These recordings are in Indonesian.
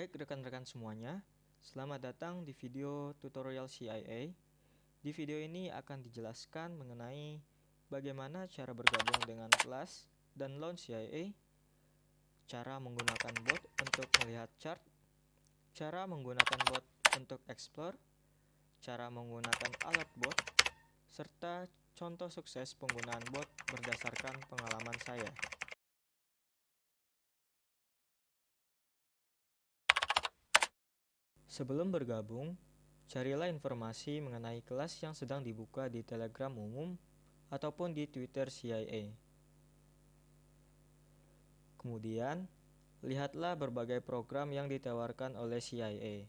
Baik rekan-rekan semuanya, selamat datang di video tutorial CIA. Di video ini akan dijelaskan mengenai bagaimana cara bergabung dengan kelas dan launch CIA, cara menggunakan bot untuk melihat chart, cara menggunakan bot untuk explore, cara menggunakan alert bot, serta contoh sukses penggunaan bot berdasarkan pengalaman saya. Sebelum bergabung, carilah informasi mengenai kelas yang sedang dibuka di Telegram umum ataupun di Twitter CIA. Kemudian, lihatlah berbagai program yang ditawarkan oleh CIA.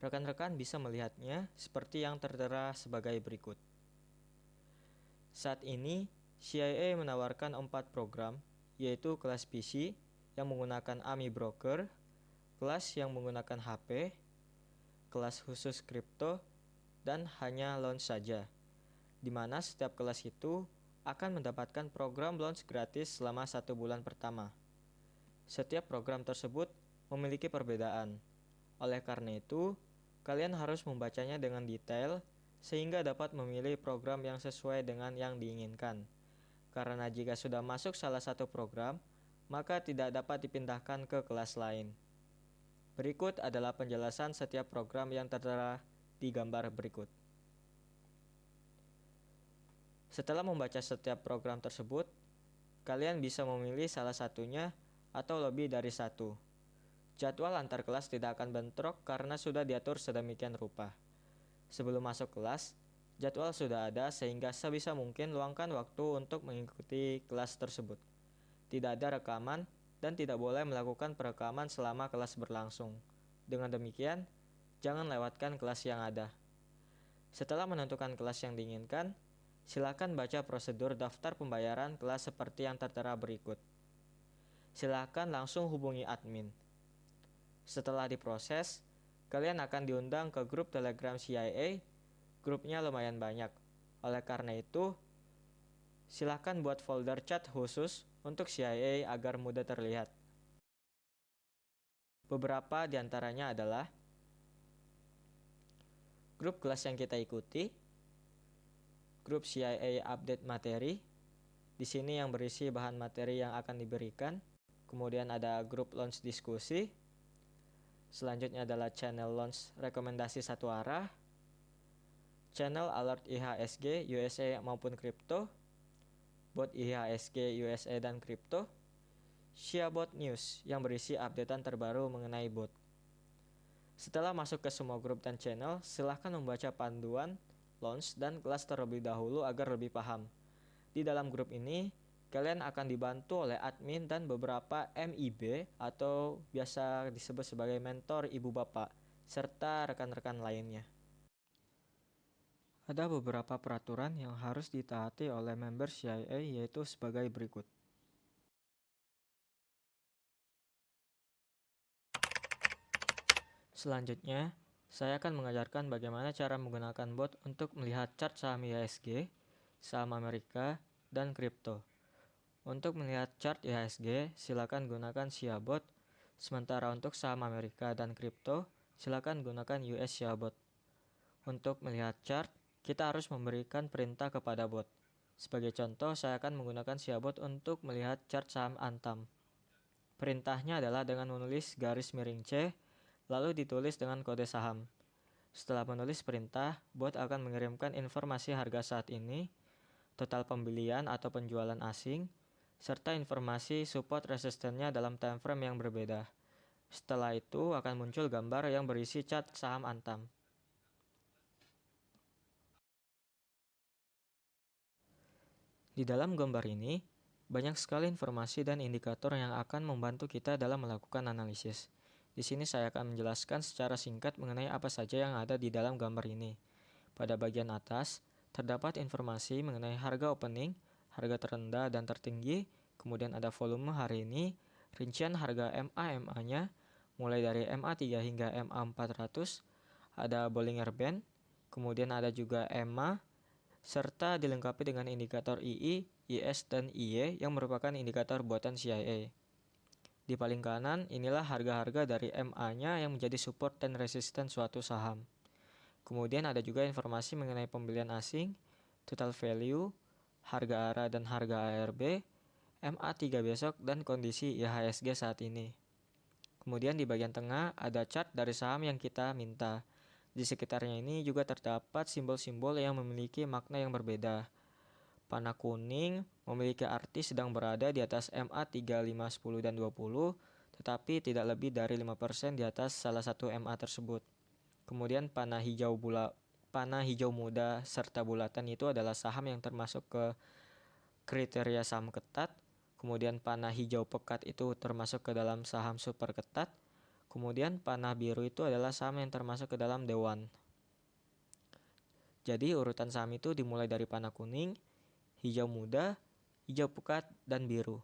Rekan-rekan bisa melihatnya seperti yang tertera sebagai berikut. Saat ini, CIA menawarkan 4 program, yaitu kelas PC yang menggunakan AMI Broker, kelas yang menggunakan HP, kelas khusus kripto, dan hanya launch saja, di mana setiap kelas itu akan mendapatkan program launch gratis selama 1 bulan pertama. Setiap program tersebut memiliki perbedaan. Oleh karena itu, kalian harus membacanya dengan detail sehingga dapat memilih program yang sesuai dengan yang diinginkan. Karena jika sudah masuk salah satu program, maka tidak dapat dipindahkan ke kelas lain. Berikut adalah penjelasan setiap program yang tertera di gambar berikut. Setelah membaca setiap program tersebut, kalian bisa memilih salah satunya atau lebih dari satu. Jadwal antar kelas tidak akan bentrok karena sudah diatur sedemikian rupa. Sebelum masuk kelas, jadwal sudah ada sehingga sebisa mungkin luangkan waktu untuk mengikuti kelas tersebut. Tidak ada rekaman dan tidak boleh melakukan perekaman selama kelas berlangsung. Dengan demikian, jangan lewatkan kelas yang ada. Setelah menentukan kelas yang diinginkan, silakan baca prosedur daftar pembayaran kelas seperti yang tertera berikut. Silakan langsung hubungi admin. Setelah diproses, kalian akan diundang ke grup Telegram CIA. Grupnya lumayan banyak. Oleh karena itu, silakan buat folder chat khusus untuk CIA agar mudah terlihat. Beberapa di antaranya adalah grup kelas yang kita ikuti, grup CIA update materi, di sini yang berisi bahan materi yang akan diberikan, kemudian ada grup launch diskusi, selanjutnya adalah channel launch rekomendasi satu arah, channel alert IHSG USA maupun kripto, bot IHSG USA dan kripto, ShiaBot News yang berisi updatean terbaru mengenai bot. Setelah masuk ke semua grup dan channel, silahkan membaca panduan, launch, dan kelas terlebih dahulu agar lebih paham. Di dalam grup ini, kalian akan dibantu oleh admin dan beberapa MIB atau biasa disebut sebagai mentor ibu bapak, serta rekan-rekan lainnya. Ada beberapa peraturan yang harus ditaati oleh member CIA yaitu sebagai berikut. Selanjutnya, saya akan mengajarkan bagaimana cara menggunakan bot untuk melihat chart saham IHSG, saham Amerika, dan kripto. Untuk melihat chart IHSG, silakan gunakan ShiaBot, sementara untuk saham Amerika dan kripto, silakan gunakan US ShiaBot. Untuk melihat chart, kita harus memberikan perintah kepada bot. Sebagai contoh, saya akan menggunakan ShiaBot untuk melihat chart saham Antam. Perintahnya adalah dengan menulis garis miring C, lalu ditulis dengan kode saham. Setelah menulis perintah, bot akan mengirimkan informasi harga saat ini, total pembelian atau penjualan asing, serta informasi support resistennya dalam time frame yang berbeda. Setelah itu akan muncul gambar yang berisi chart saham Antam. Di dalam gambar ini, banyak sekali informasi dan indikator yang akan membantu kita dalam melakukan analisis. Di sini saya akan menjelaskan secara singkat mengenai apa saja yang ada di dalam gambar ini. Pada bagian atas, terdapat informasi mengenai harga opening, harga terendah dan tertinggi, kemudian ada volume hari ini, rincian harga MA-MA-nya, mulai dari MA3 hingga MA400, ada Bollinger Band, kemudian ada juga EMA, serta dilengkapi dengan indikator II, IS, dan IY yang merupakan indikator buatan CIA. Di paling kanan, inilah harga-harga dari MA-nya yang menjadi support dan resisten suatu saham. Kemudian ada juga informasi mengenai pembelian asing, total value, harga ARA dan harga ARB, MA3 besok, dan kondisi IHSG saat ini. Kemudian di bagian tengah ada chart dari saham yang kita minta. Di sekitarnya ini juga terdapat simbol-simbol yang memiliki makna yang berbeda. Panah kuning memiliki arti sedang berada di atas MA3, 5, 10, dan 20, tetapi tidak lebih dari 5% di atas salah satu MA tersebut. Kemudian panah hijau muda serta bulatan itu adalah saham yang termasuk ke kriteria saham ketat. Kemudian panah hijau pekat itu termasuk ke dalam saham super ketat. Kemudian panah biru itu adalah saham yang termasuk ke dalam dewan. Jadi urutan saham itu dimulai dari panah kuning, hijau muda, hijau pekat, dan biru.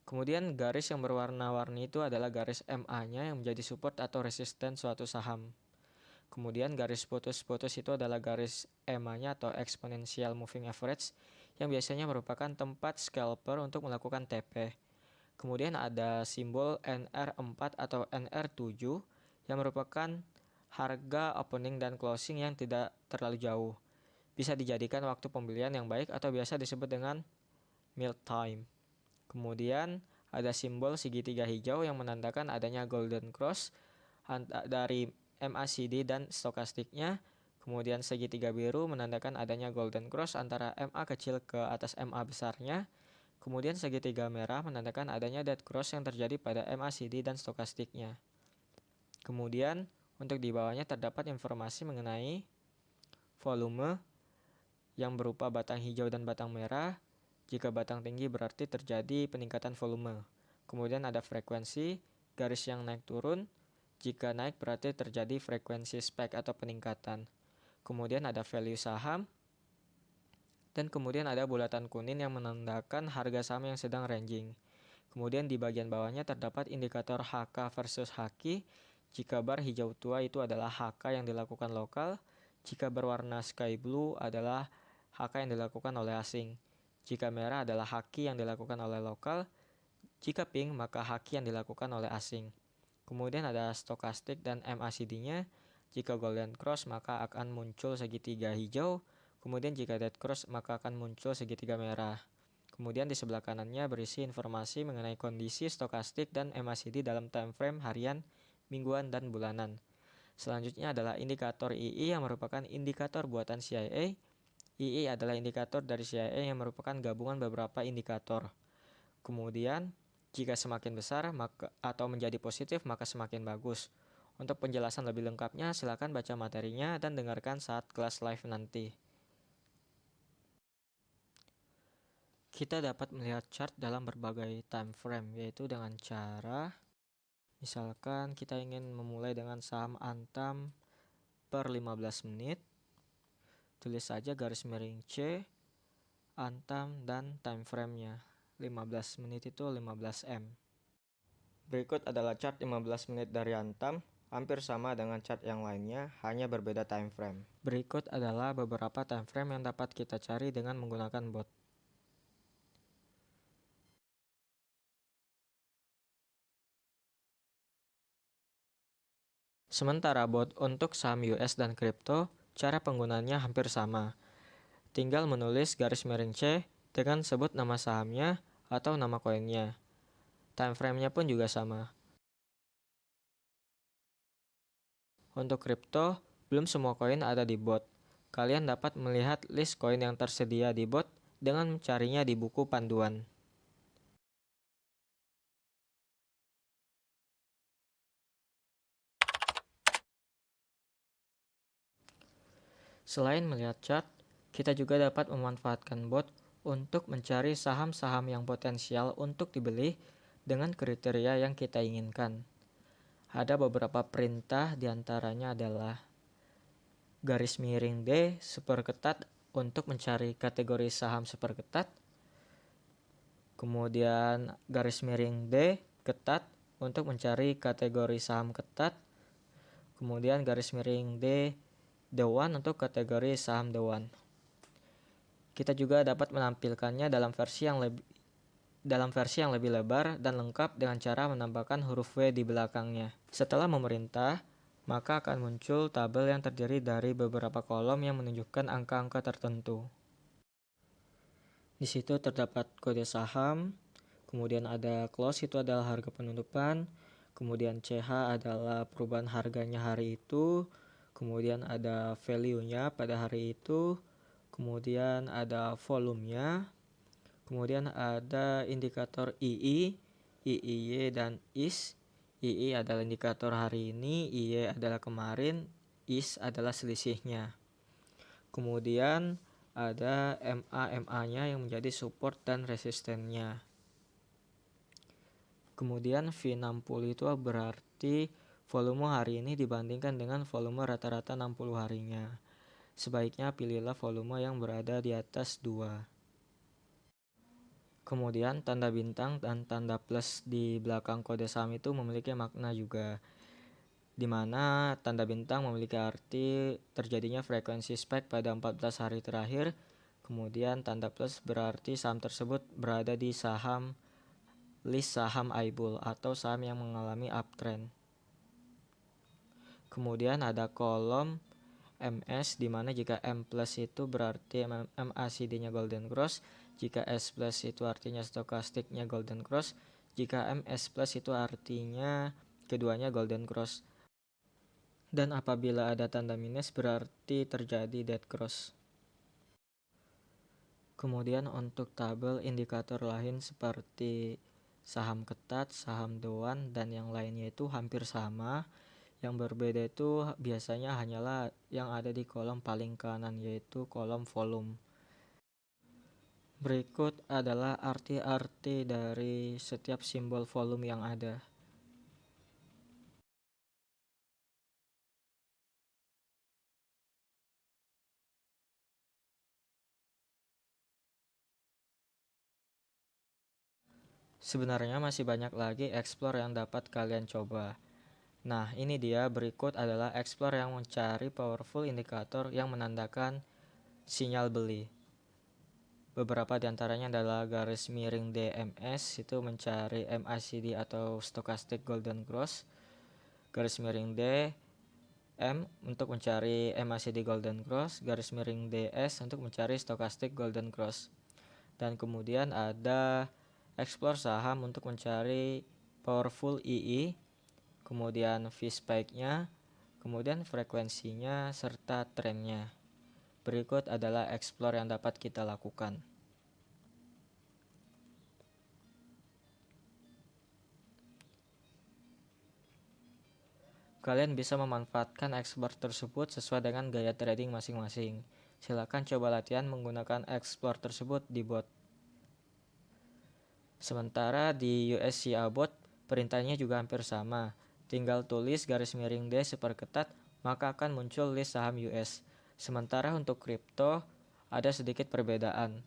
Kemudian garis yang berwarna-warni itu adalah garis MA-nya yang menjadi support atau resisten suatu saham. Kemudian garis putus-putus itu adalah garis EMA-nya atau Exponential Moving Average yang biasanya merupakan tempat scalper untuk melakukan TP. Kemudian ada simbol NR4 atau NR7 yang merupakan harga opening dan closing yang tidak terlalu jauh. Bisa dijadikan waktu pembelian yang baik atau biasa disebut dengan milk time. Kemudian ada simbol segitiga hijau yang menandakan adanya golden cross dari MACD dan stokastiknya. Kemudian segitiga biru menandakan adanya golden cross antara MA kecil ke atas MA besarnya. Kemudian segitiga merah menandakan adanya dead cross yang terjadi pada MACD dan stokastiknya. Kemudian untuk di bawahnya terdapat informasi mengenai volume yang berupa batang hijau dan batang merah. Jika batang tinggi berarti terjadi peningkatan volume. Kemudian ada frekuensi, garis yang naik turun. Jika naik berarti terjadi frekuensi spike atau peningkatan. Kemudian ada value saham. Dan kemudian ada bulatan kuning yang menandakan harga saham yang sedang ranging. Kemudian di bagian bawahnya terdapat indikator HK versus HQ. Jika bar hijau tua itu adalah HK yang dilakukan lokal. Jika berwarna sky blue adalah HK yang dilakukan oleh asing. Jika merah adalah HQ yang dilakukan oleh lokal. Jika pink maka HQ yang dilakukan oleh asing. Kemudian ada stokastik dan MACD-nya. Jika golden cross maka akan muncul segitiga hijau. Kemudian jika dead cross maka akan muncul segitiga merah. Kemudian di sebelah kanannya berisi informasi mengenai kondisi stokastik dan MACD dalam time frame harian, mingguan, dan bulanan. Selanjutnya adalah indikator II yang merupakan indikator buatan CIA. II adalah indikator dari CIA yang merupakan gabungan beberapa indikator. Kemudian, jika semakin besar atau menjadi positif maka semakin bagus. Untuk penjelasan lebih lengkapnya silakan baca materinya dan dengarkan saat kelas live nanti. Kita dapat melihat chart dalam berbagai time frame, yaitu dengan cara misalkan kita ingin memulai dengan saham Antam per 15 menit. Tulis saja garis miring C, Antam, dan time frame-nya. 15 menit itu 15 M. Berikut adalah chart 15 menit dari Antam, hampir sama dengan chart yang lainnya, hanya berbeda time frame. Berikut adalah beberapa time frame yang dapat kita cari dengan menggunakan bot. Sementara bot untuk saham US dan kripto, cara penggunaannya hampir sama. Tinggal menulis garis miring C dengan sebut nama sahamnya atau nama koinnya. Time frame-nya pun juga sama. Untuk kripto, belum semua koin ada di bot. Kalian dapat melihat list koin yang tersedia di bot dengan mencarinya di buku panduan. Selain melihat chart, kita juga dapat memanfaatkan bot untuk mencari saham-saham yang potensial untuk dibeli dengan kriteria yang kita inginkan. Ada beberapa perintah, diantaranya adalah garis miring D super ketat untuk mencari kategori saham super ketat. Kemudian garis miring D ketat untuk mencari kategori saham ketat. Kemudian garis miring D dewan untuk kategori saham dewan. Kita juga dapat menampilkannya dalam versi yang lebih dalam versi yang lebih lebar dan lengkap dengan cara menambahkan huruf W di belakangnya. Setelah memerintah, maka akan muncul tabel yang terdiri dari beberapa kolom yang menunjukkan angka-angka tertentu. Di situ terdapat kode saham, kemudian ada close, itu adalah harga penutupan, kemudian CH adalah perubahan harganya hari itu, kemudian ada value-nya pada hari itu, kemudian ada volumenya, kemudian ada indikator II, IIY, dan IS. II adalah indikator hari ini, IY adalah kemarin, IS adalah selisihnya. Kemudian ada MA-nya yang menjadi support dan resistennya. Kemudian V60 itu berarti volume hari ini dibandingkan dengan volume rata-rata 60 harinya. Sebaiknya pilihlah volume yang berada di atas 2. Kemudian tanda bintang dan tanda plus di belakang kode saham itu memiliki makna juga, di mana tanda bintang memiliki arti terjadinya frekuensi spike pada 14 hari terakhir. Kemudian tanda plus berarti saham tersebut berada di list saham iBull atau saham yang mengalami uptrend. Kemudian ada kolom MS, di mana jika M plus itu berarti MACD-nya golden cross, jika S plus itu artinya stokastiknya golden cross, jika MS plus itu artinya keduanya golden cross. Dan apabila ada tanda minus berarti terjadi dead cross. Kemudian untuk tabel indikator lain seperti saham ketat, saham doan, dan yang lainnya itu hampir sama. Yang berbeda itu biasanya hanyalah yang ada di kolom paling kanan, yaitu kolom volume. Berikut adalah arti-arti dari setiap simbol volume yang ada. Sebenarnya masih banyak lagi explore yang dapat kalian coba. Nah, ini dia, berikut adalah explore yang mencari powerful indikator yang menandakan sinyal beli. Beberapa diantaranya adalah garis miring DMS, itu mencari MACD atau Stochastic Golden Cross. Garis miring DM untuk mencari MACD Golden Cross. Garis miring DS untuk mencari Stochastic Golden Cross. Dan kemudian ada explore saham untuk mencari powerful II, kemudian V-spike-nya, kemudian frekuensinya, serta trennya. Berikut adalah explore yang dapat kita lakukan. Kalian bisa memanfaatkan explore tersebut sesuai dengan gaya trading masing-masing. Silakan coba latihan menggunakan explore tersebut di bot. Sementara di USCA bot, perintahnya juga hampir sama. Tinggal tulis garis miring D seperketat, maka akan muncul list saham US. Sementara untuk kripto, ada sedikit perbedaan.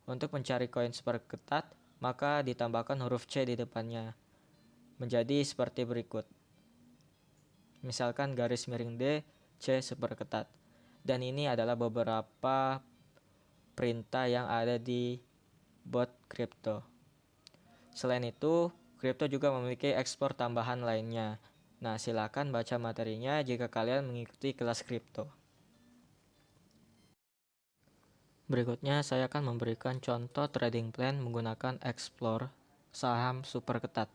Untuk mencari koin seperketat, maka ditambahkan huruf C di depannya. Menjadi seperti berikut. Misalkan garis miring D, C seperketat. Dan ini adalah beberapa perintah yang ada di bot kripto. Selain itu, kripto juga memiliki ekspor tambahan lainnya. Nah, silakan baca materinya jika kalian mengikuti kelas kripto. Berikutnya, saya akan memberikan contoh trading plan menggunakan explore saham super ketat.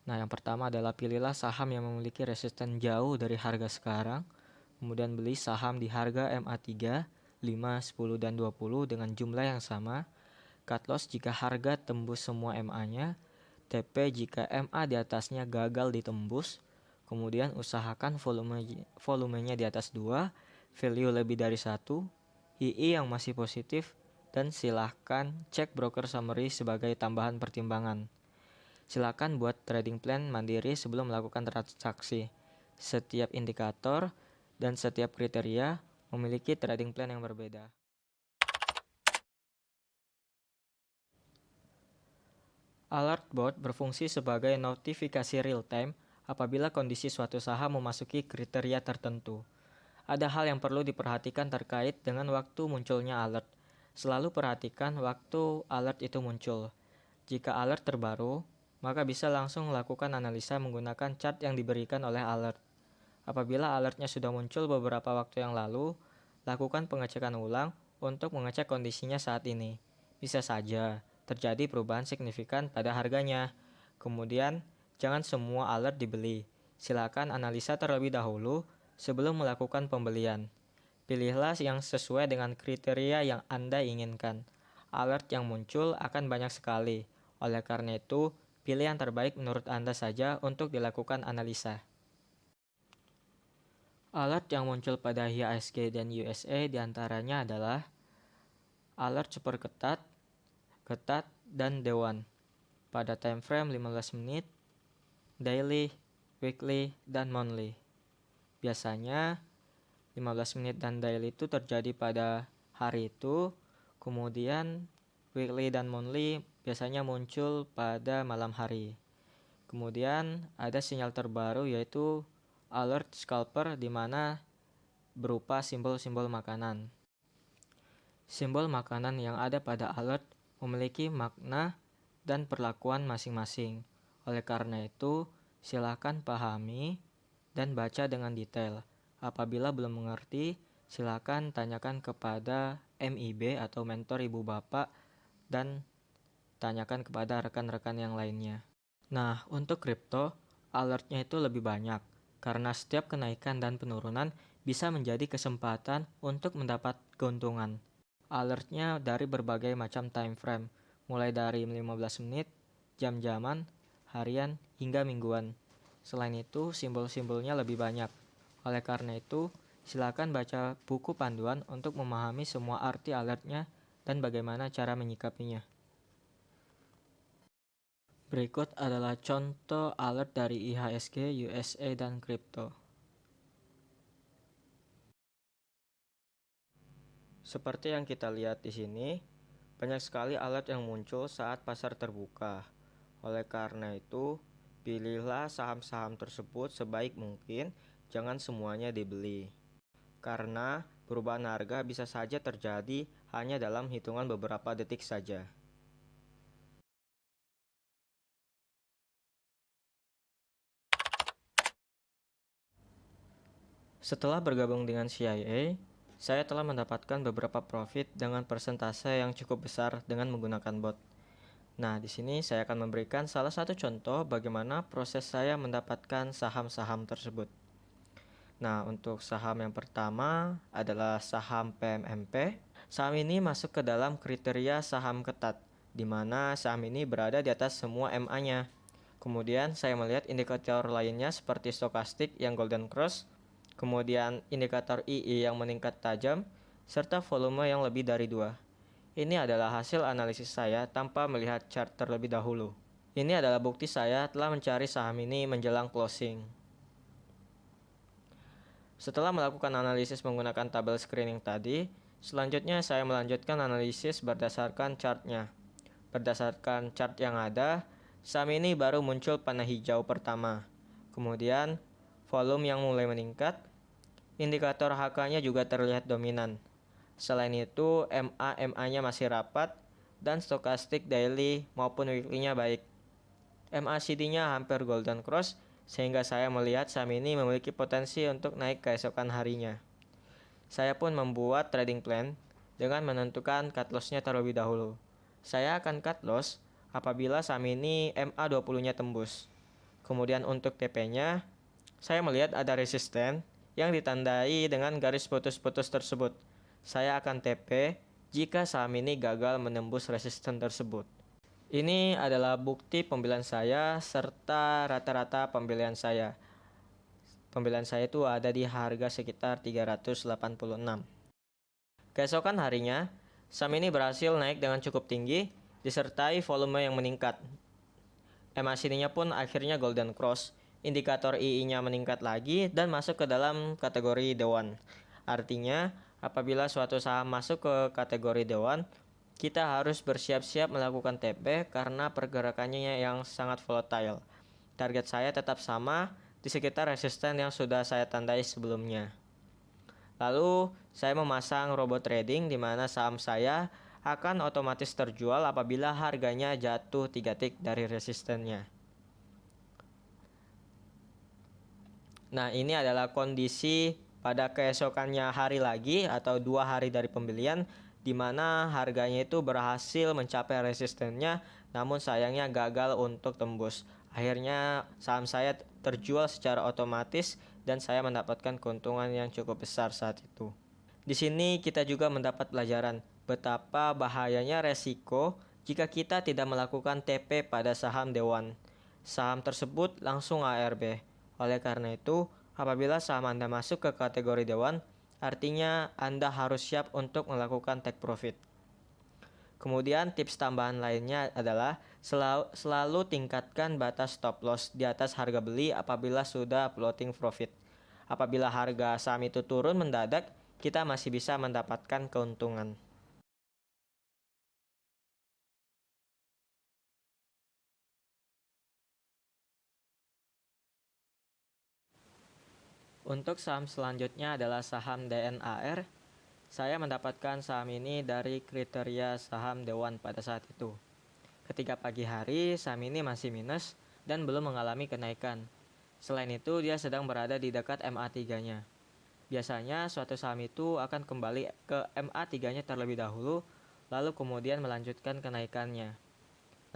Nah, yang pertama adalah pilihlah saham yang memiliki resisten jauh dari harga sekarang. Kemudian beli saham di harga MA3, 5, 10, dan 20 dengan jumlah yang sama. Cut loss jika harga tembus semua MA-nya. TP jika MA di atasnya gagal ditembus. Kemudian usahakan volumenya di atas 2, value lebih dari 1, II yang masih positif, dan silahkan cek broker summary sebagai tambahan pertimbangan. Silakan buat trading plan mandiri sebelum melakukan transaksi. Setiap indikator dan setiap kriteria memiliki trading plan yang berbeda. Alert bot berfungsi sebagai notifikasi real-time apabila kondisi suatu saham memasuki kriteria tertentu. Ada hal yang perlu diperhatikan terkait dengan waktu munculnya alert. Selalu perhatikan waktu alert itu muncul. Jika alert terbaru, maka bisa langsung melakukan analisa menggunakan chart yang diberikan oleh alert. Apabila alertnya sudah muncul beberapa waktu yang lalu, lakukan pengecekan ulang untuk mengecek kondisinya saat ini. Bisa saja terjadi perubahan signifikan pada harganya. Kemudian, jangan semua alert dibeli. Silakan analisa terlebih dahulu sebelum melakukan pembelian. Pilihlah yang sesuai dengan kriteria yang Anda inginkan. Alert yang muncul akan banyak sekali. Oleh karena itu, pilih yang terbaik menurut Anda saja untuk dilakukan analisa. Alert yang muncul pada IHSG dan USA diantaranya adalah alert super ketat, dan dewan pada time frame 15 menit, daily, weekly, dan monthly. Biasanya 15 menit dan daily itu terjadi pada hari itu, kemudian weekly dan monthly biasanya muncul pada malam hari. Kemudian ada sinyal terbaru yaitu alert scalper di mana berupa simbol-simbol makanan. Simbol makanan yang ada pada alert memiliki makna dan perlakuan masing-masing. Oleh karena itu, silakan pahami dan baca dengan detail. Apabila belum mengerti, silakan tanyakan kepada MIB atau mentor ibu bapak dan tanyakan kepada rekan-rekan yang lainnya. Nah, untuk kripto, alertnya itu lebih banyak karena setiap kenaikan dan penurunan bisa menjadi kesempatan untuk mendapat keuntungan. Alertnya dari berbagai macam time frame, mulai dari 15 menit, jam-jaman, harian, hingga mingguan. Selain itu, simbol-simbolnya lebih banyak. Oleh karena itu, silakan baca buku panduan untuk memahami semua arti alertnya dan bagaimana cara menyikapinya. Berikut adalah contoh alert dari IHSG, USA, dan kripto. Seperti yang kita lihat di sini, banyak sekali alert yang muncul saat pasar terbuka. Oleh karena itu, pilihlah saham-saham tersebut sebaik mungkin, jangan semuanya dibeli. Karena perubahan harga bisa saja terjadi hanya dalam hitungan beberapa detik saja. Setelah bergabung dengan CIA, saya telah mendapatkan beberapa profit dengan persentase yang cukup besar dengan menggunakan bot. Nah, di sini saya akan memberikan salah satu contoh bagaimana proses saya mendapatkan saham-saham tersebut. Nah, untuk saham yang pertama adalah saham PMMP. Saham ini masuk ke dalam kriteria saham ketat, di mana saham ini berada di atas semua MA-nya. Kemudian saya melihat indikator lainnya seperti stokastik yang golden cross, kemudian indikator II yang meningkat tajam, serta volume yang lebih dari 2. Ini adalah hasil analisis saya tanpa melihat chart terlebih dahulu. Ini adalah bukti saya telah mencari saham ini menjelang closing. Setelah melakukan analisis menggunakan tabel screening tadi, selanjutnya saya melanjutkan analisis berdasarkan chartnya. Berdasarkan chart yang ada, saham ini baru muncul panah hijau pertama. Kemudian, volume yang mulai meningkat, indikator HK-nya juga terlihat dominan. Selain itu, MA-MA-nya masih rapat, dan stokastik daily maupun weekly-nya baik. MACD-nya hampir golden cross, sehingga saya melihat saham ini memiliki potensi untuk naik keesokan harinya. Saya pun membuat trading plan dengan menentukan cut loss-nya terlebih dahulu. Saya akan cut loss apabila saham ini MA20-nya tembus. Kemudian untuk TP-nya, saya melihat ada resisten yang ditandai dengan garis putus-putus tersebut. Saya akan TP jika saham ini gagal menembus resisten tersebut. Ini adalah bukti pembelian saya serta rata-rata pembelian saya. Pembelian saya itu ada di harga sekitar 386. Keesokan harinya, saham ini berhasil naik dengan cukup tinggi disertai volume yang meningkat. MACD-nya pun akhirnya golden cross. Indikator II-nya meningkat lagi dan masuk ke dalam kategori dewan. Artinya, apabila suatu saham masuk ke kategori dewan, kita harus bersiap-siap melakukan TP karena pergerakannya yang sangat volatile. Target saya tetap sama di sekitar resisten yang sudah saya tandai sebelumnya. Lalu, saya memasang robot trading di mana saham saya akan otomatis terjual apabila harganya jatuh 3 tick dari resistennya. Nah, ini adalah kondisi pada keesokannya hari lagi atau 2 hari dari pembelian, di mana harganya itu berhasil mencapai resistennya, namun sayangnya gagal untuk tembus. Akhirnya saham saya terjual secara otomatis dan saya mendapatkan keuntungan yang cukup besar saat itu. Di sini kita juga mendapat pelajaran betapa bahayanya resiko jika kita tidak melakukan TP pada saham Dewan. Saham tersebut langsung ARB. Oleh karena itu, apabila saham Anda masuk ke kategori Dewan, artinya Anda harus siap untuk melakukan take profit. Kemudian tips tambahan lainnya adalah selalu tingkatkan batas stop loss di atas harga beli apabila sudah floating profit. Apabila harga saham itu turun mendadak, kita masih bisa mendapatkan keuntungan. Untuk saham selanjutnya adalah saham DNAR. Saya mendapatkan saham ini dari kriteria saham Dewan pada saat itu. Ketika pagi hari, saham ini masih minus dan belum mengalami kenaikan. Selain itu, dia sedang berada di dekat MA3-nya. Biasanya, suatu saham itu akan kembali ke MA3-nya terlebih dahulu, lalu kemudian melanjutkan kenaikannya.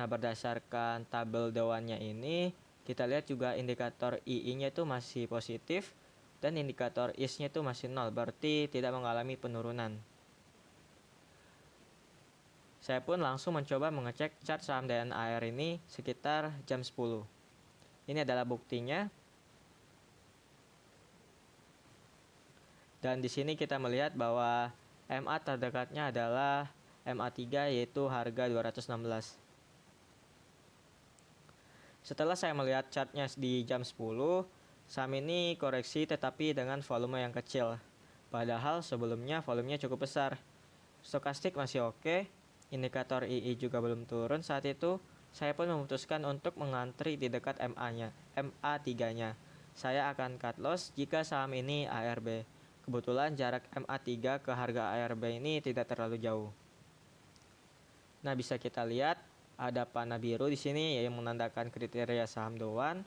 Nah, berdasarkan tabel Dewannya ini, kita lihat juga indikator II-nya itu masih positif, dan indikator IS-nya itu masih 0, berarti tidak mengalami penurunan. Saya pun langsung mencoba mengecek chart saham DNAR ini sekitar jam 10. Ini adalah buktinya. Dan di sini kita melihat bahwa MA terdekatnya adalah MA3 yaitu harga 216. Setelah saya melihat chartnya di jam 10, saham ini koreksi tetapi dengan volume yang kecil. Padahal sebelumnya volumenya cukup besar. Stokastik masih oke, indikator II juga belum turun saat itu. Saya pun memutuskan untuk mengantri di dekat MA3-nya. Saya akan cut loss jika saham ini ARB. Kebetulan jarak MA3 ke harga ARB ini tidak terlalu jauh. Nah, bisa kita lihat ada panah biru di sini yang menandakan kriteria saham Dewan.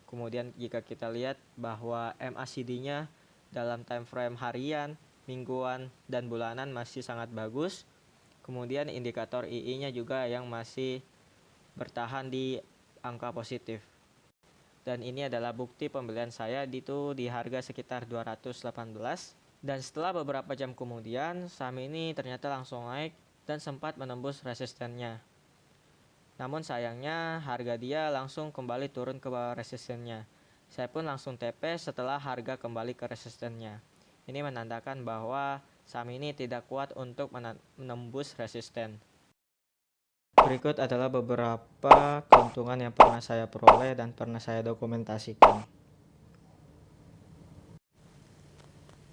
Kemudian jika kita lihat bahwa MACD-nya dalam time frame harian, mingguan, dan bulanan masih sangat bagus. Kemudian indikator II-nya juga yang masih bertahan di angka positif. Dan ini adalah bukti pembelian saya di harga sekitar 218. Dan setelah beberapa jam kemudian, saham ini ternyata langsung naik dan sempat menembus resistennya. Namun sayangnya harga dia langsung kembali turun ke bawah resistennya. Saya pun langsung TP setelah harga kembali ke resistennya. Ini menandakan bahwa saham ini tidak kuat untuk menembus resisten. Berikut adalah beberapa keuntungan yang pernah saya peroleh dan pernah saya dokumentasikan.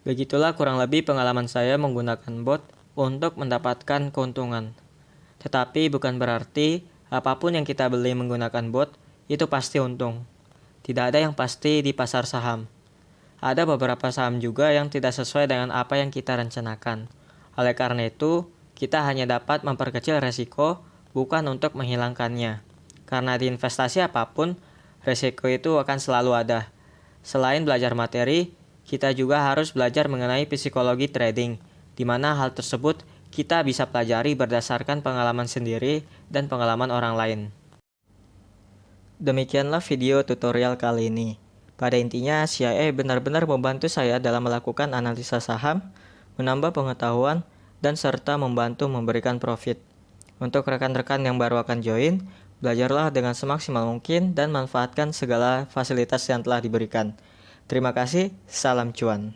Begitulah kurang lebih pengalaman saya menggunakan bot untuk mendapatkan keuntungan. Tetapi bukan berarti apapun yang kita beli menggunakan bot itu pasti untung. Tidak ada yang pasti di pasar saham. Ada beberapa saham juga yang tidak sesuai dengan apa yang kita rencanakan. Oleh karena itu, kita hanya dapat memperkecil resiko, bukan untuk menghilangkannya. Karena di investasi apapun, resiko itu akan selalu ada. Selain belajar materi, kita juga harus belajar mengenai psikologi trading, di mana hal tersebut kita bisa pelajari berdasarkan pengalaman sendiri dan pengalaman orang lain. Demikianlah video tutorial kali ini. Pada intinya, CIA benar-benar membantu saya dalam melakukan analisa saham, menambah pengetahuan, dan serta membantu memberikan profit. Untuk rekan-rekan yang baru akan join, belajarlah dengan semaksimal mungkin dan manfaatkan segala fasilitas yang telah diberikan. Terima kasih, salam cuan.